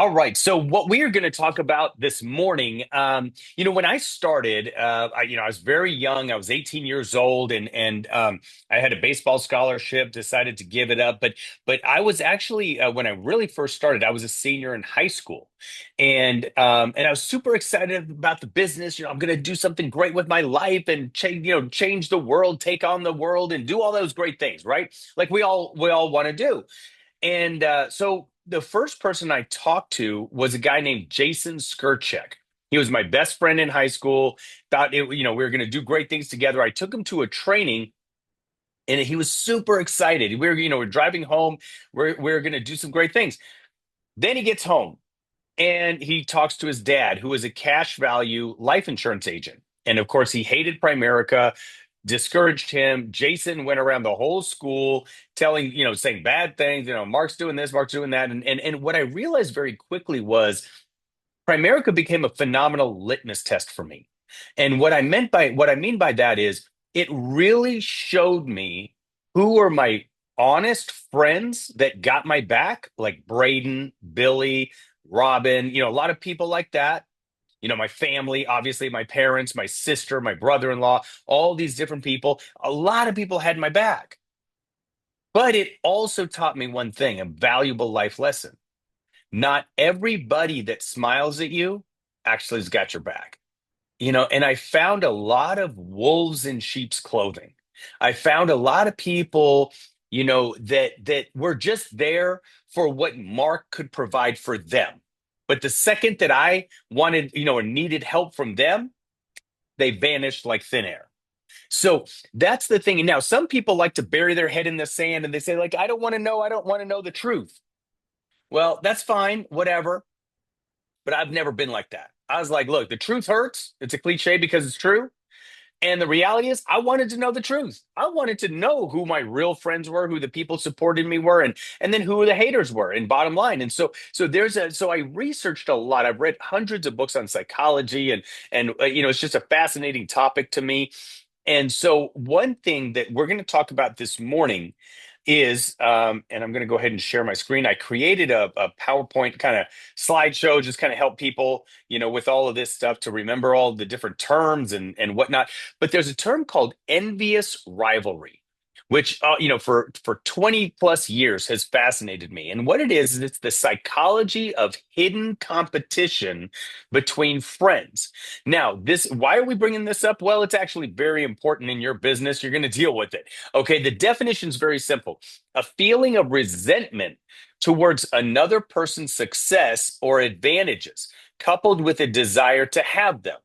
All right. So, what we are going to talk about this morning, when I started, I was very young. I was 18 years old, and I had a baseball scholarship. Decided to give it up, but I was actually when I really first started, I was a senior in high school, and I was super excited about the business. I'm going to do something great with my life and change the world, take on the world, and do all those great things, right? Like we all want to do. And so the first person I talked to was a guy named Jason Skirchek. He was my best friend in high school. We were going to do great things together. I took him to a training, and he was super excited. We're driving home. We're going to do some great things. Then he gets home and he talks to his dad, who is a cash value life insurance agent. And of course, he hated Primerica, discouraged him. Jason went around the whole school saying bad things, Mark's doing this, Mark's doing that. And what I realized very quickly was Primerica became a phenomenal litmus test for me. And what I mean by that is it really showed me who are my honest friends that got my back, like Braden, Billy, Robin, a lot of people like that. My family, obviously my parents, my sister, my brother-in-law, all these different people. A lot of people had my back. But it also taught me one thing, a valuable life lesson. Not everybody that smiles at you actually has got your back. And I found a lot of wolves in sheep's clothing. I found a lot of people, that were just there for what Mark could provide for them. But the second that I wanted, or needed help from them, they vanished like thin air. So that's the thing. And now some people like to bury their head in the sand and they say, like, I don't want to know, I don't want to know the truth. Well, that's fine, whatever. But I've never been like that. I was like, look, the truth hurts. It's a cliche because it's true. And the reality is, I wanted to know the truth. I wanted to know who my real friends were, who the people supporting me were, and then who the haters were. And bottom line, so I researched a lot. I've read hundreds of books on psychology, and it's just a fascinating topic to me. And so, one thing that we're going to talk about this morning is, and I'm going to go ahead and share my screen. I created a PowerPoint kind of slideshow, just kind of help people, with all of this stuff to remember all the different terms and whatnot. But there's a term called envious rivalry, which, for 20 plus years has fascinated me. And what it is it's the psychology of hidden competition between friends. Now, why are we bringing this up? Well, it's actually very important in your business. You're going to deal with it. Okay, the definition is very simple: a feeling of resentment towards another person's success or advantages, coupled with a desire to have them.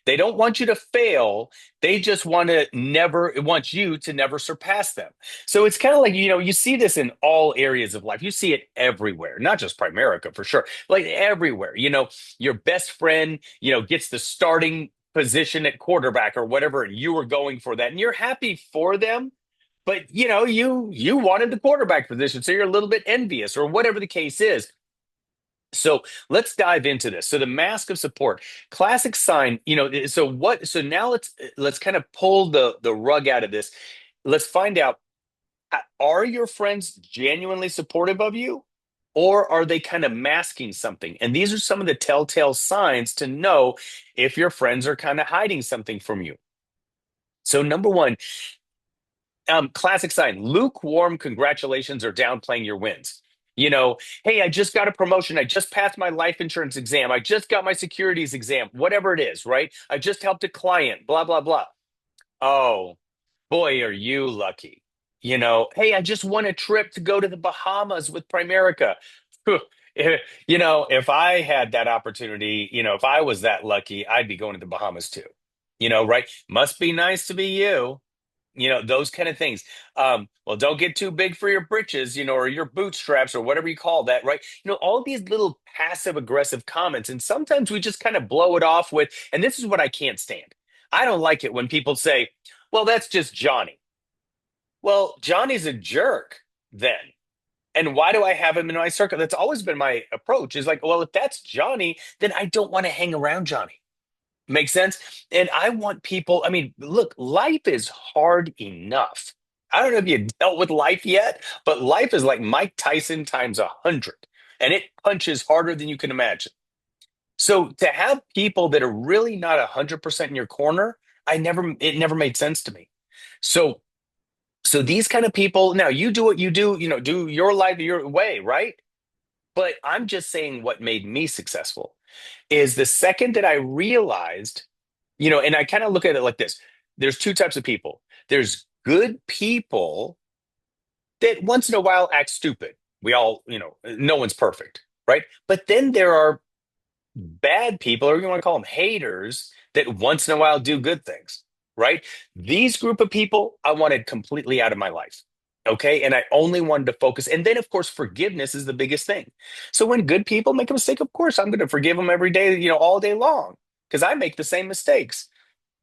They don't want you to fail. They just want you to never surpass them. So it's kind of like, you see this in all areas of life. You see it everywhere, not just Primerica for sure, like everywhere. Your best friend, gets the starting position at quarterback or whatever, and you were going for that, and you're happy for them. But you wanted the quarterback position, so you're a little bit envious, or whatever the case is. So let's dive into this. So the mask of support, classic sign. So what? So now let's kind of pull the rug out of this. Let's find out: are your friends genuinely supportive of you, or are they kind of masking something? And these are some of the telltale signs to know if your friends are kind of hiding something from you. So number one, classic sign: lukewarm congratulations or downplaying your wins. Hey, I just got a promotion. I just passed my life insurance exam. I just got my securities exam, whatever it is, right? I just helped a client, blah, blah, blah. Oh, boy, are you lucky. Hey, I just won a trip to go to the Bahamas with Primerica. If I had that opportunity, if I was that lucky, I'd be going to the Bahamas too. Right? Must be nice to be you. Those kind of things. Well, don't get too big for your britches, or your bootstraps or whatever you call that, right? All these little passive aggressive comments. And sometimes we just kind of blow it off with, and this is what I can't stand. I don't like it when people say, well, that's just Johnny. Well, Johnny's a jerk then. And why do I have him in my circle? That's always been my approach, is like, well, if that's Johnny, then I don't want to hang around Johnny. Make sense? And I want people, I mean, look, life is hard enough. I don't know if you dealt with life yet, but life is like Mike Tyson times 100. and it punches harder than you can imagine. So to have people that are really not 100% in your corner, it never made sense to me. So, so these kind of people, now you do what you do, do your life your way, right? But I'm just saying what made me successful is the second that I realized, and I kind of look at it like this. There's two types of people. There's good people that once in a while act stupid. We all, no one's perfect, right? But then there are bad people, or you want to call them haters, that once in a while do good things, right? These group of people I wanted completely out of my life. Okay. And I only wanted to focus. And then, of course, forgiveness is the biggest thing. So when good people make a mistake, of course, I'm going to forgive them every day, all day long, because I make the same mistakes.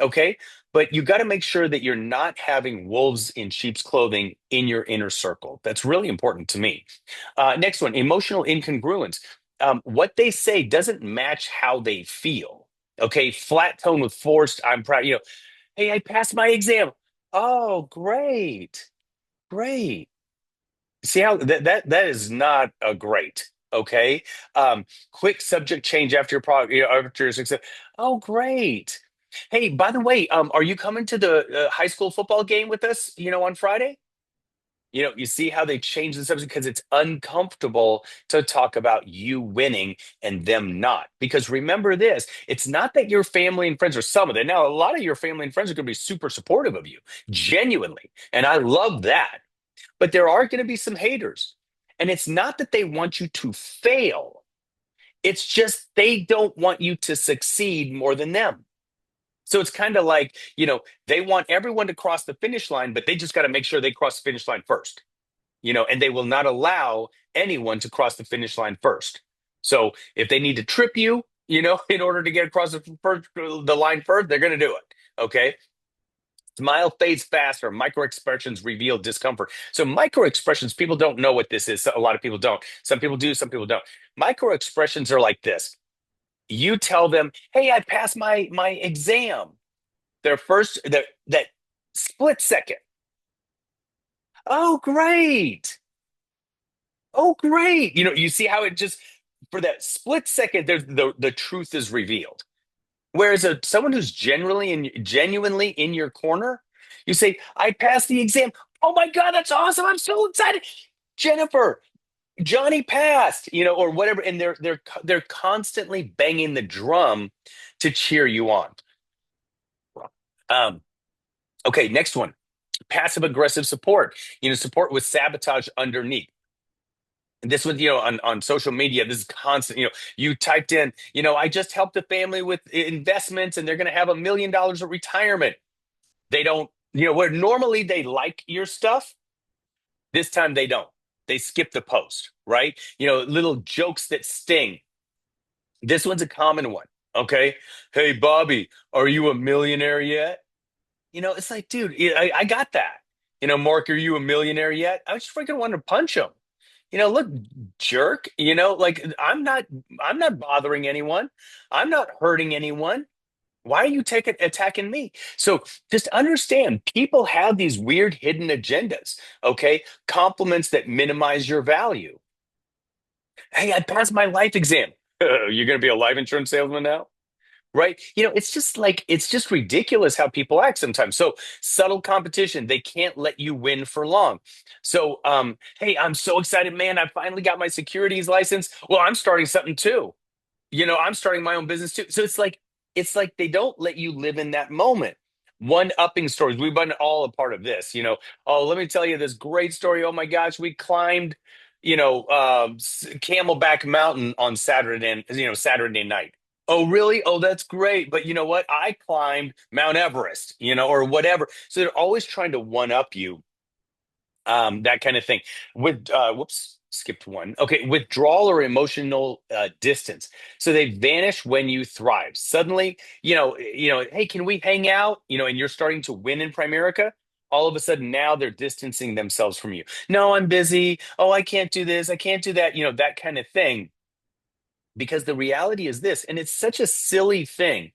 Okay. But you got to make sure that you're not having wolves in sheep's clothing in your inner circle. That's really important to me. Next one, emotional incongruence. What they say doesn't match how they feel. Okay. Flat tone with forced, I'm proud. Hey, I passed my exam. Oh, great. Great. See how that is not a great. Okay. Quick subject change after your product, after your success. Oh, great. Hey, by the way, are you coming to the high school football game with us, on Friday? You see how they change the subject because it's uncomfortable to talk about you winning and them not. Because remember this, it's not that your family and friends are some of them. Now, a lot of your family and friends are going to be super supportive of you, genuinely. And I love that. But there are going to be some haters. And it's not that they want you to fail, it's just they don't want you to succeed more than them. So it's kind of like, they want everyone to cross the finish line, but they just got to make sure they cross the finish line first, and they will not allow anyone to cross the finish line first. So if they need to trip you, in order to get across the line first, they're going to do it. Okay. Smile fades faster. Micro expressions reveal discomfort. So micro expressions, people don't know what this is. A lot of people don't. Some people do, some people don't. Micro expressions are like this. You tell them, "Hey, I passed my exam." Their first that split second. Oh, great. Oh, great. You see how it just for that split second, there's the truth is revealed. Whereas someone who's genuinely in your corner, you say, I passed the exam. Oh my God, that's awesome. I'm so excited. Jennifer, Johnny passed, or whatever. And they're constantly banging the drum to cheer you on. Um, okay, next one. Passive aggressive support. Support with sabotage underneath. This one, on social media, this is constant. You typed in, I just helped a family with investments and they're going to have $1 million of retirement. They don't, where normally they like your stuff, this time they don't. They skip the post, right? Little jokes that sting. This one's a common one. Okay. Hey, Bobby, are you a millionaire yet? It's like, dude, I got that. Mark, are you a millionaire yet? I just freaking wanted to punch him. Look, jerk, like I'm not bothering anyone. I'm not hurting anyone. Why are you attacking me? So just understand people have these weird hidden agendas, okay? Compliments that minimize your value. Hey, I passed my life exam. You're going to be a life insurance salesman now? Right? It's just ridiculous how people act sometimes. So subtle competition, they can't let you win for long. So, hey, I'm so excited, man. I finally got my securities license. Well, I'm starting something too. I'm starting my own business too. So it's like they don't let you live in that moment. One upping stories. We've been all a part of this. Oh, let me tell you this great story. Oh my gosh, we climbed, Camelback Mountain on Saturday night. Oh, really? Oh, that's great. But you know what? I climbed Mount Everest, or whatever. So they're always trying to one up you, that kind of thing. With whoops, skipped one. Okay, withdrawal or emotional distance. So they vanish when you thrive. Suddenly, hey, can we hang out? And you're starting to win in Primerica. All of a sudden, now they're distancing themselves from you. No, I'm busy. Oh, I can't do this. I can't do that. That kind of thing. Because the reality is this, and it's such a silly thing.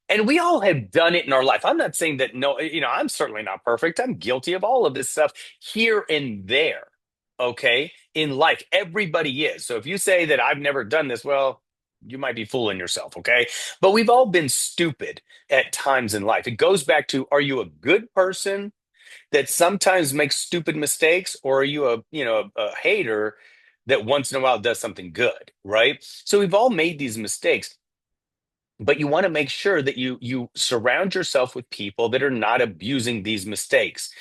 And we all have done it in our life. I'm not saying that, no, I'm certainly not perfect. I'm guilty of all of this stuff here and there. Okay. in life. Everybody is. So if you say that I've never done this, well, you might be fooling yourself, okay? But we've all been stupid at times in life. It goes back to, are you a good person that sometimes makes stupid mistakes, or are you a hater that once in a while does something good, right? So we've all made these mistakes, but you want to make sure that you surround yourself with people that are not abusing these mistakes.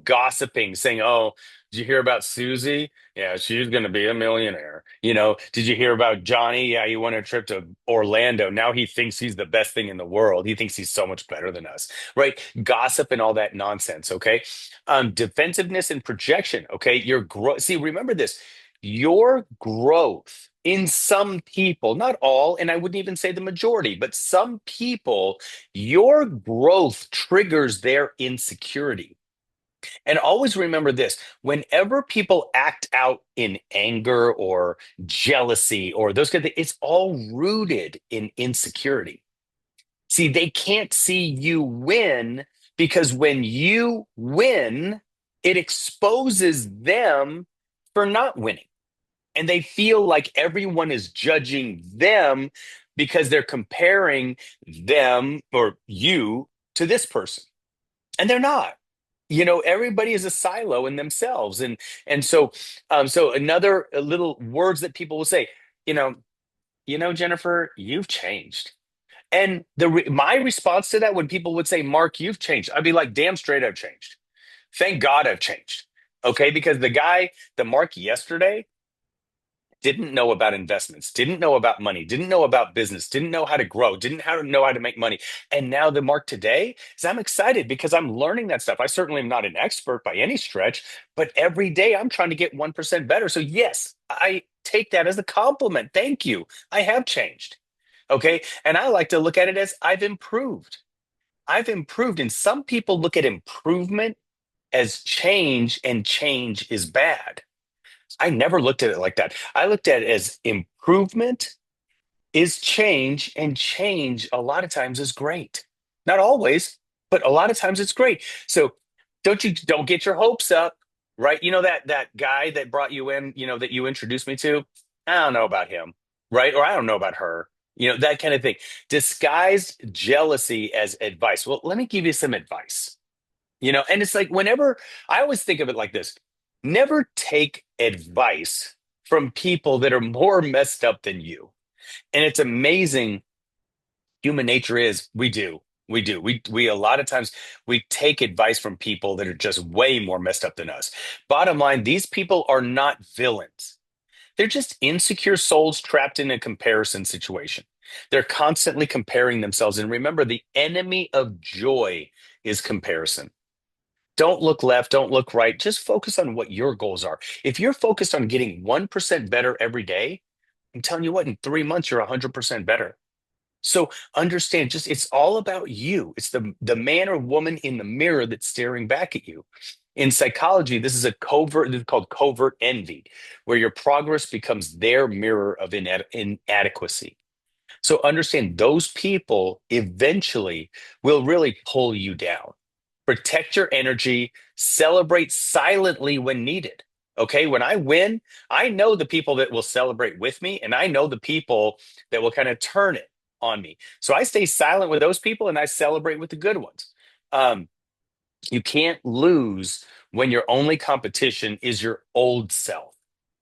Gossiping, saying, "Oh, did you hear about Susie? Yeah, she's going to be a millionaire." Did you hear about Johnny? Yeah, he won a trip to Orlando. Now he thinks he's the best thing in the world. He thinks he's so much better than us, right? Gossip and all that nonsense, okay? Defensiveness and projection, okay? Your growth. See, remember this: your growth in some people, not all, and I wouldn't even say the majority, but some people, your growth triggers their insecurity. And always remember this: whenever people act out in anger or jealousy or those kind of things, it's all rooted in insecurity. See, they can't see you win, because when you win, it exposes them for not winning, and they feel like everyone is judging them because they're comparing them or you to this person, and they're not. Everybody is a silo in themselves, and so another little words that people will say, you know Jennifer, you've changed. And my response to that, when people would say, Mark, you've changed, I'd be like, damn straight I've changed. Thank God I've changed. Okay, because the Mark yesterday didn't know about investments, didn't know about money, didn't know about business, didn't know how to grow, didn't know how to make money. And now the Mark today is, I'm excited because I'm learning that stuff. I certainly am not an expert by any stretch, but every day I'm trying to get 1% better. So yes, I take that as a compliment. Thank you. I have changed. Okay. And I like to look at it as I've improved. I've improved. And some people look at improvement as change, and change is bad. I never looked at it like that. I looked at it as improvement is change, and change a lot of times is great. Not always, but a lot of times it's great. So don't get your hopes up, right? That guy that brought you in, that you introduced me to. I don't know about him, right? Or I don't know about her. That kind of thing. Disguised jealousy as advice. Well, let me give you some advice. And it's like, whenever I always think of it like this: never take advice from people that are more messed up than you. And it's amazing, human nature is, we do. We do. We a lot of times we take advice from people that are just way more messed up than us. Bottom line, these people are not villains. They're just insecure souls trapped in a comparison situation. They're constantly comparing themselves. And remember, the enemy of joy is comparison. Don't look left, don't look right. Just focus on what your goals are. If you're focused on getting 1% better every day, I'm telling you what, in 3 months, you're 100% better. So understand, just it's all about you. It's the man or woman in the mirror that's staring back at you. In psychology, this is called covert envy, where your progress becomes their mirror of inadequacy. So understand, those people eventually will really pull you down. Protect your energy, celebrate silently when needed. Okay, when I win, I know the people that will celebrate with me, and I know the people that will kind of turn it on me. So I stay silent with those people, and I celebrate with the good ones. Um, you can't lose when your only competition is your old self.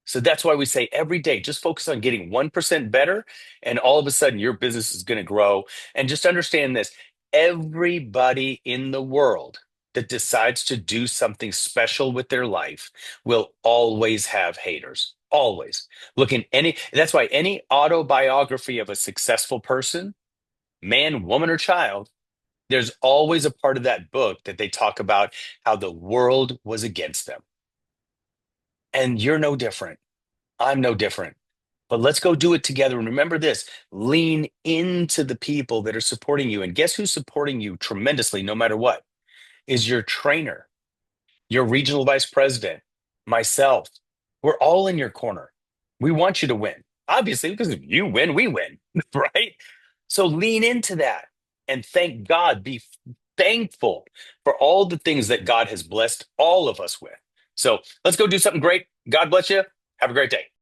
So that's why we say every day, just focus on getting 1% better, and all of a sudden your business is going to grow. And just understand this: everybody in the world that decides to do something special with their life will always have haters. Always. That's why any autobiography of a successful person, man, woman, or child, there's always a part of that book that they talk about how the world was against them. And you're no different. I'm no different. But let's go do it together. And remember this: lean into the people that are supporting you. And guess who's supporting you tremendously, no matter what? Is your trainer, your regional vice president, myself. We're all in your corner. We want you to win, obviously, because if you win, we win, right? So lean into that and thank God. Be thankful for all the things that God has blessed all of us with. So let's go do something great. God bless you. Have a great day.